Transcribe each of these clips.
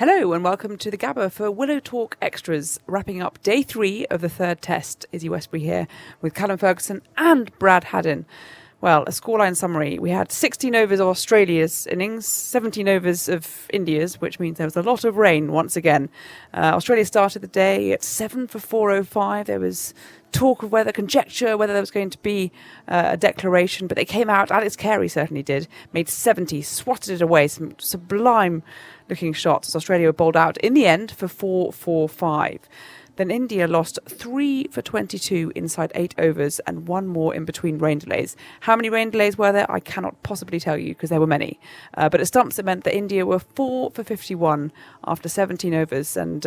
Hello and welcome to the Gabba for Willow Talk Extras, wrapping up day 3 of the third test. Izzy Westbury here with Callum Ferguson and Brad Haddin. Well, a scoreline summary. We had 16 overs of Australia's innings, 17 overs of India's, which means there was a lot of rain once again. Australia started the day at 7 for 405. There was talk of conjecture whether there was going to be a declaration, but they came out. Alex Carey certainly did, made 70, swatted it away, some sublime looking shots as Australia were bowled out in the end for 445. Then India lost 3 for 22 inside 8 overs and one more in between rain delays. How many rain delays were there? I cannot possibly tell you because there were many. But at stumps it meant that India were 4 for 51 after 17 overs. And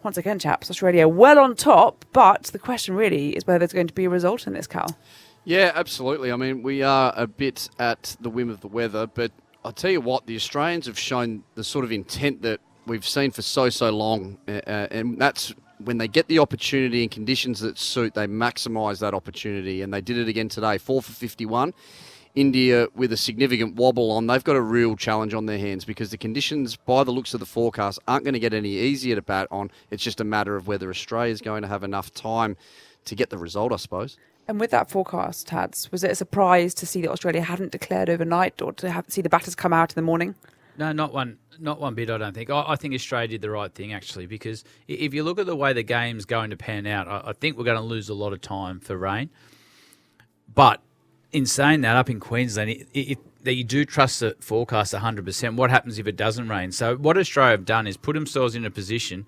once again, chaps, Australia well on top. But the question really is whether there's going to be a result in this, Cal. Yeah, absolutely. I mean, we are a bit at the whim of the weather. But I'll tell you what, the Australians have shown the sort of intent that we've seen for so long. And that's when they get the opportunity and conditions that suit, they maximise that opportunity. And they did it again today, 4 for 51. India with a significant wobble on. They've got a real challenge on their hands because the conditions, by the looks of the forecast, aren't going to get any easier to bat on. It's just a matter of whether Australia's going to have enough time to get the result, I suppose. And with that forecast, Tads, was it a surprise to see that Australia hadn't declared overnight or to see the batters come out in the morning? No, not one bit, I don't think. I think Australia did the right thing, actually, because if you look at the way the game's going to pan out, I think we're going to lose a lot of time for rain. But in saying that, up in Queensland, that you do trust the forecast 100%. What happens if it doesn't rain? So what Australia have done is put themselves in a position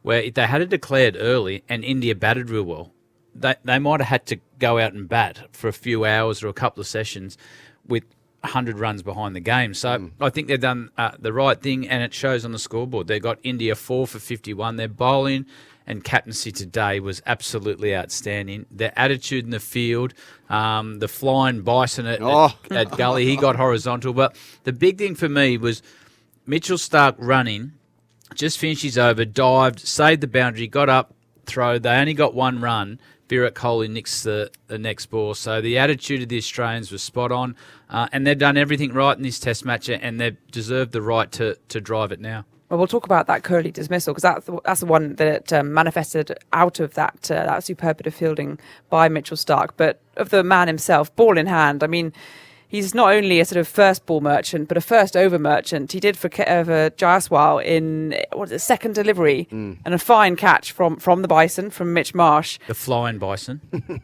where if they had it declared early and India batted real well, they might have had to go out and bat for a few hours or a couple of sessions with 100 runs behind the game. So I think they've done the right thing, and it shows on the scoreboard. They got India 4 for 51. Their bowling and captaincy today was absolutely outstanding. Their attitude in the field, the flying bison at Gully, he got horizontal. But the big thing for me was Mitchell Starc running, just finished his over, dived, saved the boundary, got up, throw. They only got one run. Kohli nicks the next ball. So the attitude of the Australians was spot on. And they've done everything right in this test match, and they've deserved the right to drive it now. Well, we'll talk about that Kohli dismissal because that's the one that manifested out of that superb bit of fielding by Mitchell Starc. But of the man himself, ball in hand, I mean, he's not only a sort of first ball merchant, but a first over merchant. He did for Jaiswal in second delivery and a fine catch from the bison, from Mitch Marsh. The flying bison.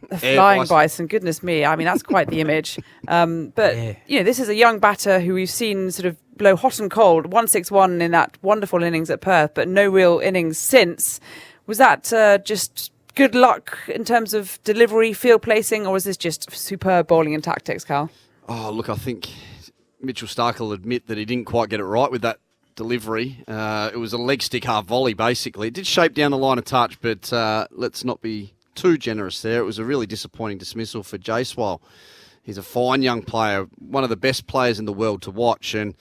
The flying bison, goodness me. I mean, that's quite the image. But, this is a young batter who we've seen sort of blow hot and cold, 161 in that wonderful innings at Perth, but no real innings since. Was that just good luck in terms of delivery, field placing, or was this just superb bowling and tactics, Cal? Oh, look, I think Mitchell Starc will admit that he didn't quite get it right with that delivery. It was a leg stick half volley, basically. It did shape down the line a touch, but let's not be too generous there. It was a really disappointing dismissal for Jaiswal. He's a fine young player, one of the best players in the world to watch, and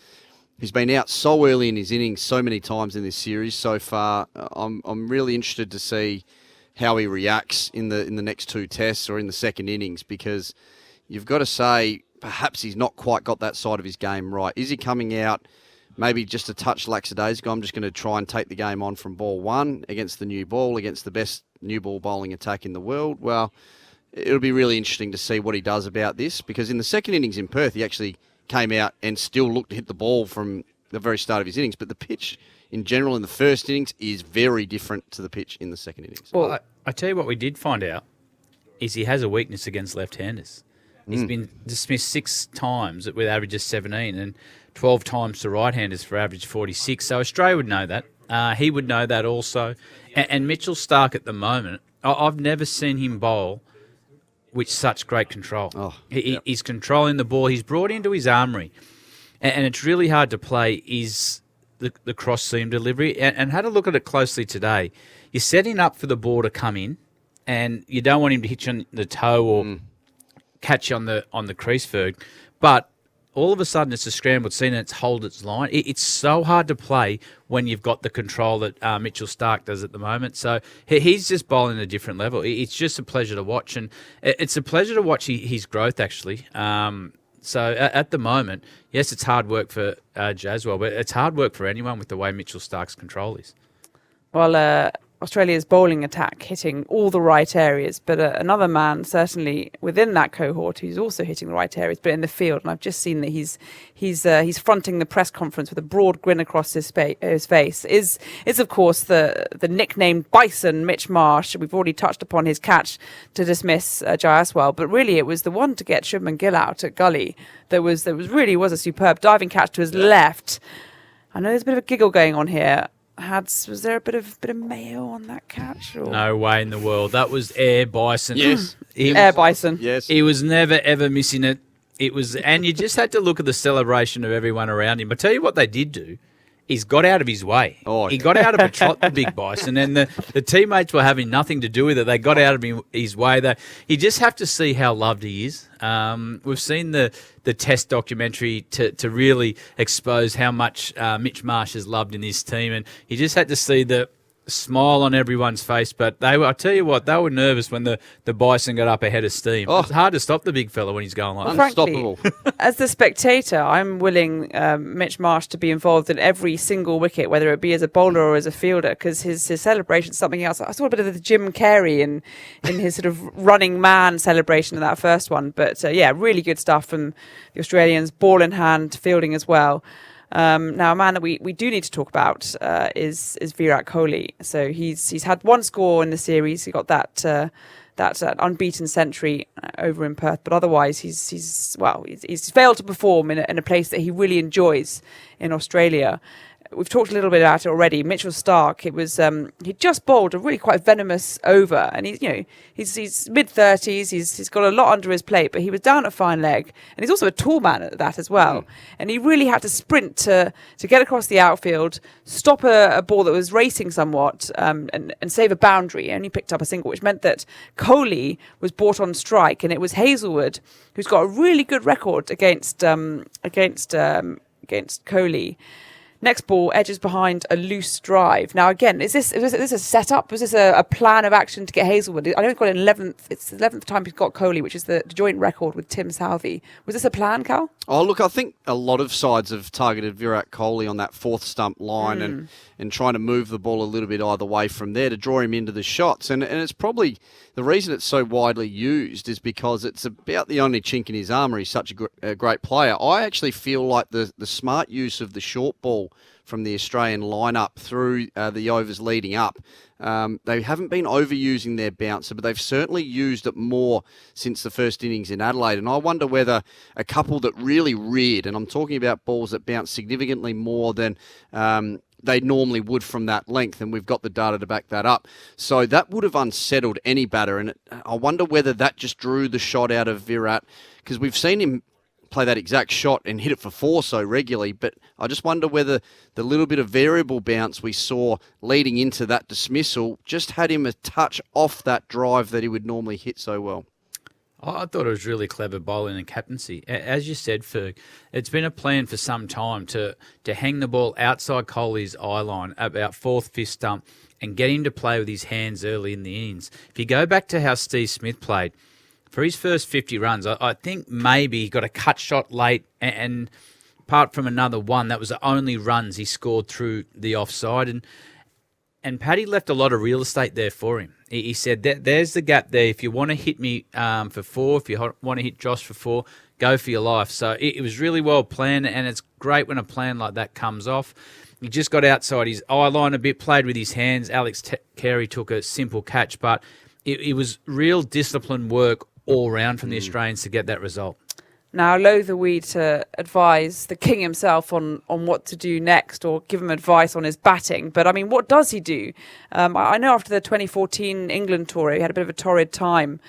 he's been out so early in his innings so many times in this series so far. I'm really interested to see how he reacts in the next 2 tests or in the second innings, because you've got to say perhaps he's not quite got that side of his game right. Is he coming out maybe just a touch lackadaisical? I'm just going to try and take the game on from ball 1 against the new ball, against the best new ball bowling attack in the world? Well, it'll be really interesting to see what he does about this, because in the second innings in Perth, he actually came out and still looked to hit the ball from the very start of his innings. But the pitch in general in the first innings is very different to the pitch in the second innings. Well, I tell you what we did find out is he has a weakness against left-handers. He's been dismissed 6 times with average of 17 and 12 times to right-handers for average 46. So Australia would know that. He would know that also. And Mitchell Starc at the moment, I've never seen him bowl with such great control. He's controlling the ball. He's brought into his armoury. And it's really hard to play is the cross-seam delivery. And had a look at it closely today. You're setting up for the ball to come in, and you don't want him to hit you on the toe or catch you on the crease, Ferg. But all of a sudden it's a scrambled scene and it's hold its line. It's so hard to play when you've got the control that Mitchell Starc does at the moment. So he's just bowling at a different level. It's just a pleasure to watch, and it's a pleasure to watch his growth, actually. So at the moment, yes, it's hard work for Jaswell, but it's hard work for anyone with the way Mitchell Starc's control is. Well, Australia's bowling attack hitting all the right areas, but another man certainly within that cohort who's also hitting the right areas, but in the field. And I've just seen that he's fronting the press conference with a broad grin across his face. Is of course the nicknamed Bison, Mitch Marsh. We've already touched upon his catch to dismiss Jaiswal, but really it was the one to get Shubman Gill out at Gully that was a superb diving catch to his left. I know there's a bit of a giggle going on here. Was there a bit of mayo on that catch? Or? No way in the world. That was Air Bison. Yes. Air Bison. Yes. He was never, ever missing it. And you just had to look at the celebration of everyone around him. I tell you what they did do. He's got out of his way. Oh, he got out of a trot, the big Bison, and the teammates were having nothing to do with it. They got out of his way. You just have to see how loved he is. We've seen the Test documentary to really expose how much Mitch Marsh is loved in this team, and you just had to see the smile on everyone's face. But I tell you what, they were nervous when the Bison got up ahead of steam. Oh. It's hard to stop the big fella when he's going like that. Unstoppable. Frankly, as the spectator, I'm willing Mitch Marsh to be involved in every single wicket, whether it be as a bowler or as a fielder, because his celebration is something else. I saw a bit of the Jim Carey in his sort of running man celebration in that first one. But really good stuff from the Australians, ball in hand, fielding as well. Now, a man that we do need to talk about is Virat Kohli. So he's had one score in the series. He got that unbeaten century over in Perth, but otherwise he's failed to perform in a place that he really enjoys in Australia. We've talked a little bit about it already. Mitchell Starc. It was he just bowled a really quite venomous over, and he's mid-30s. He's got a lot under his plate, but he was down at fine leg, and he's also a tall man at that as well. And he really had to sprint to get across the outfield, stop a ball that was racing somewhat, and save a boundary. He only picked up a single, which meant that Kohli was brought on strike, and it was Hazelwood who's got a really good record against Kohli. Next ball edges behind a loose drive. Now, again, is this a setup? Was this a plan of action to get Hazelwood? I know he's got 11th. It's the 11th time he's got Kohli, which is the joint record with Tim Southey. Was this a plan, Cal? Oh, look, I think a lot of sides have targeted Virat Kohli on that fourth stump line and trying to move the ball a little bit either way from there to draw him into the shots. And it's probably the reason it's so widely used is because it's about the only chink in his armour. He's such a great player. I actually feel like the smart use of the short ball from the Australian lineup through the overs leading up. They haven't been overusing their bouncer, but they've certainly used it more since the first innings in Adelaide. And I wonder whether a couple that really reared, and I'm talking about balls that bounce significantly more than they normally would from that length, and we've got the data to back that up. So that would have unsettled any batter, and I wonder whether that just drew the shot out of Virat, because we've seen him play that exact shot and hit it for four so regularly, but I just wonder whether the little bit of variable bounce we saw leading into that dismissal just had him a touch off that drive that he would normally hit so well. I thought it was really clever bowling and captaincy. As you said, Ferg, it's been a plan for some time to hang the ball outside Kohli's eye line, about fourth, fifth stump, and get him to play with his hands early in the innings. If you go back to how Steve Smith played, for his first 50 runs, I think maybe he got a cut shot late, and apart from another one, that was the only runs he scored through the offside. And Paddy left a lot of real estate there for him. He said, there's the gap there. If you want to hit me for four, if you want to hit Josh for four, go for your life. So it was really well planned, and it's great when a plan like that comes off. He just got outside his eye line a bit, played with his hands. Alex Carey took a simple catch, but it was real disciplined work all round from the Australians to get that result. Now, loath are we to advise the king himself on what to do next or give him advice on his batting. But, I mean, what does he do? I know after the 2014 England tour, he had a bit of a torrid time.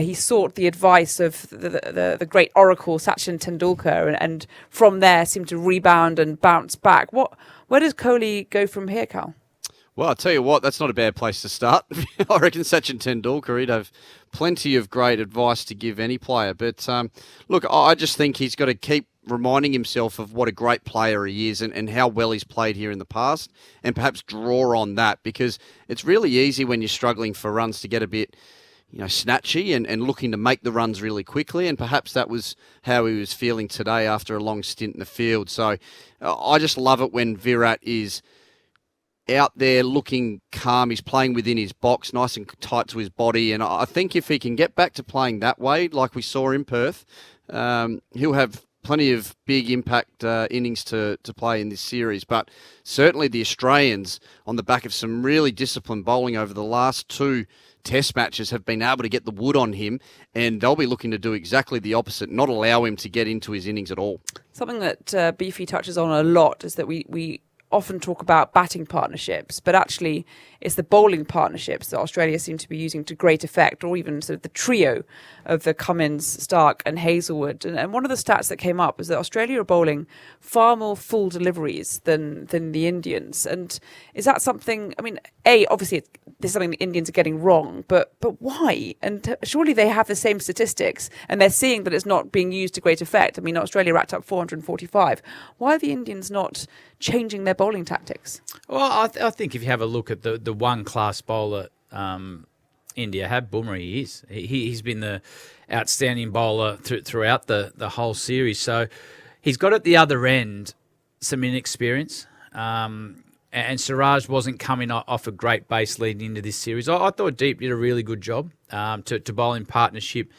He sought the advice of the great oracle, Sachin Tendulkar, and from there seemed to rebound and bounce back. Where does Kohli go from here, Cal? Well, I'll tell you what, that's not a bad place to start. I reckon Sachin Tendulkar, he'd have plenty of great advice to give any player. But look, I just think he's got to keep reminding himself of what a great player he is and how well he's played here in the past, and perhaps draw on that, because it's really easy when you're struggling for runs to get a bit snatchy and looking to make the runs really quickly, and perhaps that was how he was feeling today after a long stint in the field. So I just love it when Virat is out there looking calm. He's playing within his box, nice and tight to his body, and I think if he can get back to playing that way, like we saw in Perth, he'll have plenty of big impact innings to play in this series. But certainly the Australians, on the back of some really disciplined bowling over the last 2 Test matches, have been able to get the wood on him, and they'll be looking to do exactly the opposite, not allow him to get into his innings at all. Something that Beefy touches on a lot is that we often talk about batting partnerships, but actually it's the bowling partnerships that Australia seem to be using to great effect, or even sort of the trio of the Cummins, Starc and Hazelwood. And one of the stats that came up was that Australia are bowling far more full deliveries than the Indians. And is that something, I mean, obviously this is something the Indians are getting wrong, but why? And surely they have the same statistics and they're seeing that it's not being used to great effect. I mean, Australia racked up 445. Why are the Indians not changing their bowling tactics? Well, I think if you have a look at the one class bowler India have, Bumrah, he is. He's been the outstanding bowler throughout the whole series. So he's got at the other end some inexperience. And Siraj wasn't coming off a great base leading into this series. I thought Deep did a really good job to bowl in partnership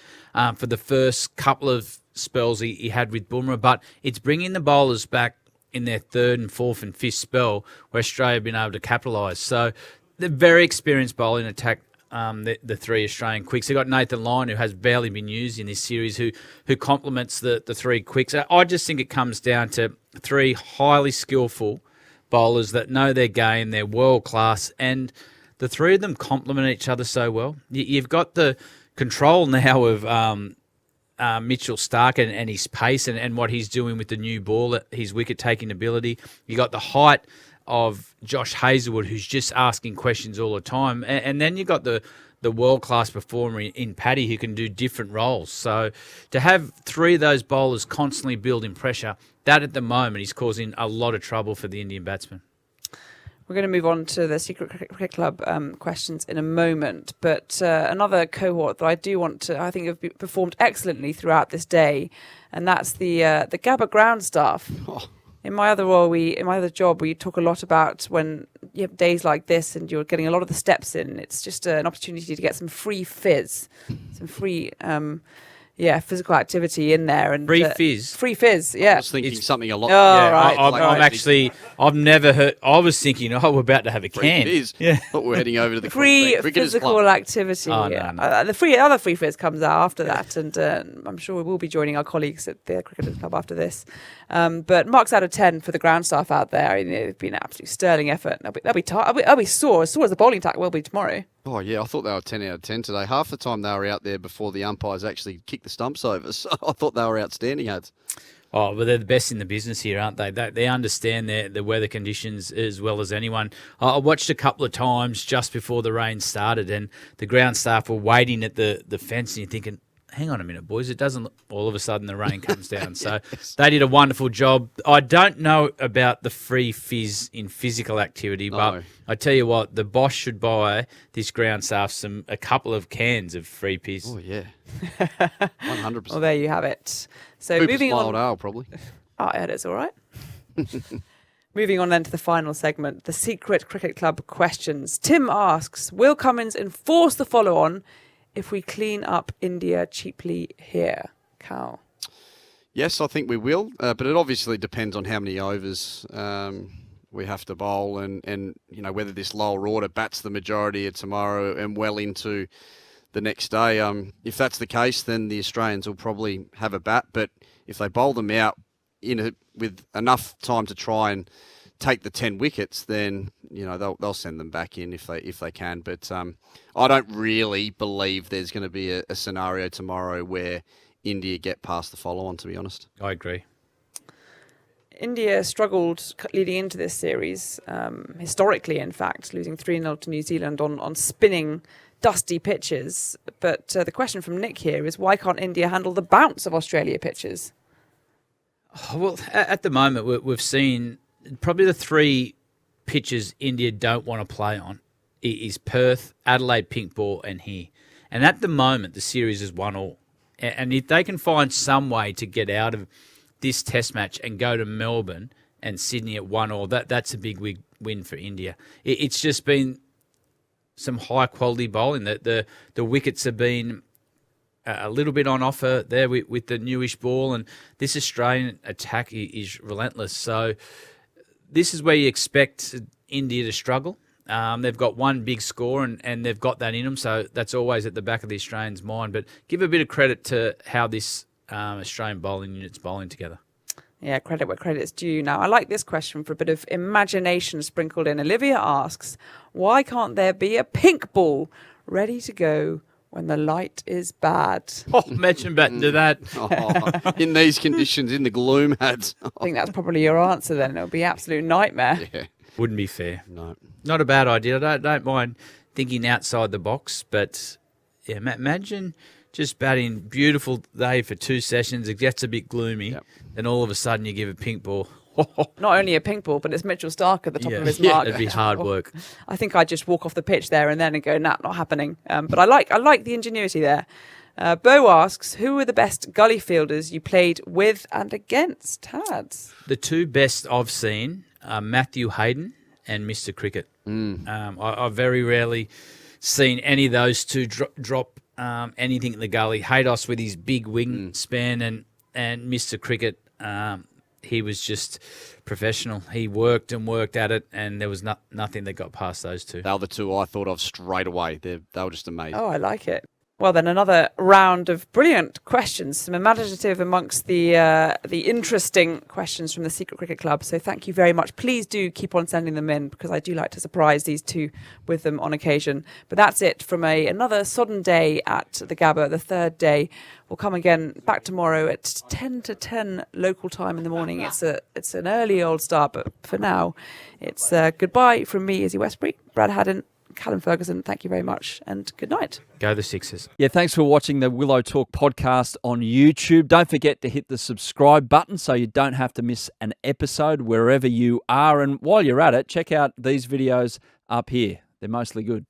for the first couple of spells he had with Bumrah. But it's bringing the bowlers back in their third and fourth and fifth spell where Australia have been able to capitalise. So they're very experienced bowling attack, the 3 Australian quicks. They've got Nathan Lyon, who has barely been used in this series, who complements the 3 quicks. I just think it comes down to 3 highly skillful bowlers that know their game, they're world class, and the 3 of them complement each other so well. You've got the control now of Mitchell Starc and his pace and what he's doing with the new ball, his wicket-taking ability. You got the height of Josh Hazelwood, who's just asking questions all the time. And then you got the world-class performer in Paddy, who can do different roles. So to have 3 of those bowlers constantly building pressure, that at the moment is causing a lot of trouble for the Indian batsmen. We're going to move on to the Secret Cricket Club questions in a moment, but another cohort that I do want to, I think have performed excellently throughout this day, and that's the Gabba ground staff. Oh. In my other job, we talk a lot about when you have days like this and you're getting a lot of the steps in. It's just an opportunity to get some free fizz, some free physical activity in there. And Free fizz? Free fizz, yeah. I was thinking something a lot. Right. I've never heard, I was thinking, we're about to have a can. Free fizz. Yeah. Thought we're heading over to the free Cricketers physical Club. activity. Oh, yeah. no. The other free fizz comes out after that, and I'm sure we will be joining our colleagues at the Cricketers Club after this. But marks out of 10 for the ground staff out there. It's been an absolute sterling effort. They'll be sore as the bowling tackle will be tomorrow. Oh, yeah, I thought they were 10 out of 10 today. Half the time they were out there before the umpires actually kicked the stumps over, so I thought they were outstanding, Hads. Oh, but they're the best in the business here, aren't they? They understand the weather conditions as well as anyone. I watched a couple of times just before the rain started, and the ground staff were waiting at the fence, and you're thinking, hang on a minute, boys, it doesn't look... All of a sudden, the rain comes down. So they did a wonderful job. I don't know about the free fizz in physical activity, but I tell you what, the boss should buy this ground staff a couple of cans of free fizz. Oh, yeah. 100%. Well, there you have it. So Cooper's moving Wild on. Ale, probably. Oh, yeah, it's all right. Moving on then to the final segment, the Secret Cricket Club questions. Tim asks, will Cummins enforce the follow-on if we clean up India cheaply here? Cal? Yes, I think we will, but it obviously depends on how many overs we have to bowl and whether this lower order bats the majority of tomorrow and well into the next day. If that's the case, then the Australians will probably have a bat, but if they bowl them out with enough time to try and take the 10 wickets, then they'll send them back in if they can. But I don't really believe there's going to be a scenario tomorrow where India get past the follow-on, to be honest. I agree. India struggled leading into this series, historically, in fact, losing 3-0 to New Zealand on spinning, dusty pitches. But the question from Nick here is, why can't India handle the bounce of Australia pitches? Well, at the moment, we've seen probably the 3 pitches India don't want to play on is Perth, Adelaide Pink Ball, and here. And at the moment, the series is 1-1. And if they can find some way to get out of this test match and go to Melbourne and Sydney at 1-1, that's a big win for India. It's just been some high-quality bowling. The wickets have been a little bit on offer there with the newish ball, and this Australian attack is relentless. So this is where you expect India to struggle. They've got one big score and they've got that in them, so that's always at the back of the Australians' mind. But give a bit of credit to how this Australian bowling unit's bowling together. Yeah, credit where credit's due. Now, I like this question for a bit of imagination sprinkled in. Olivia asks, why can't there be a pink ball ready to go when the light is bad? Oh, imagine batting to that. In these conditions, in the gloom, Hads. I think that's probably your answer then. It'll be absolute nightmare. Yeah. Wouldn't be fair. No. Not a bad idea. I don't mind thinking outside the box, but yeah, imagine just batting beautiful day for 2 sessions. It gets a bit gloomy, then all of a sudden you give a pink ball. Not only a pink ball, but it's Mitchell Starc at the top of his mark. It'd be hard work. I think I'd just walk off the pitch there and then and go, nah, not happening. But I like the ingenuity there. Bo asks, who were the best gully fielders you played with and against? Hads. The two best I've seen are Matthew Haddin and Mr. Cricket. I've very rarely seen any of those two drop anything in the gully. Haydos with his big wingspan and Mr. Cricket, he was just professional. He worked and worked at it, and there was nothing that got past those two. They were the two I thought of straight away. They were just amazing. Oh, I like it. Well, then another round of brilliant questions, some imaginative amongst the interesting questions from the Secret Cricket Club. So thank you very much. Please do keep on sending them in because I do like to surprise these two with them on occasion. But that's it from another sodden day at the Gabba, the third day. We'll come again back tomorrow at 10 to 10 local time in the morning. It's an early old start, but for now, it's goodbye from me, Izzy Westbury, Brad Haddin, Callum Ferguson. Thank you very much and good night. Go the Sixers. Yeah, thanks for watching the Willow Talk podcast on YouTube. Don't forget to hit the subscribe button so you don't have to miss an episode wherever you are. And while you're at it, check out these videos up here. They're mostly good.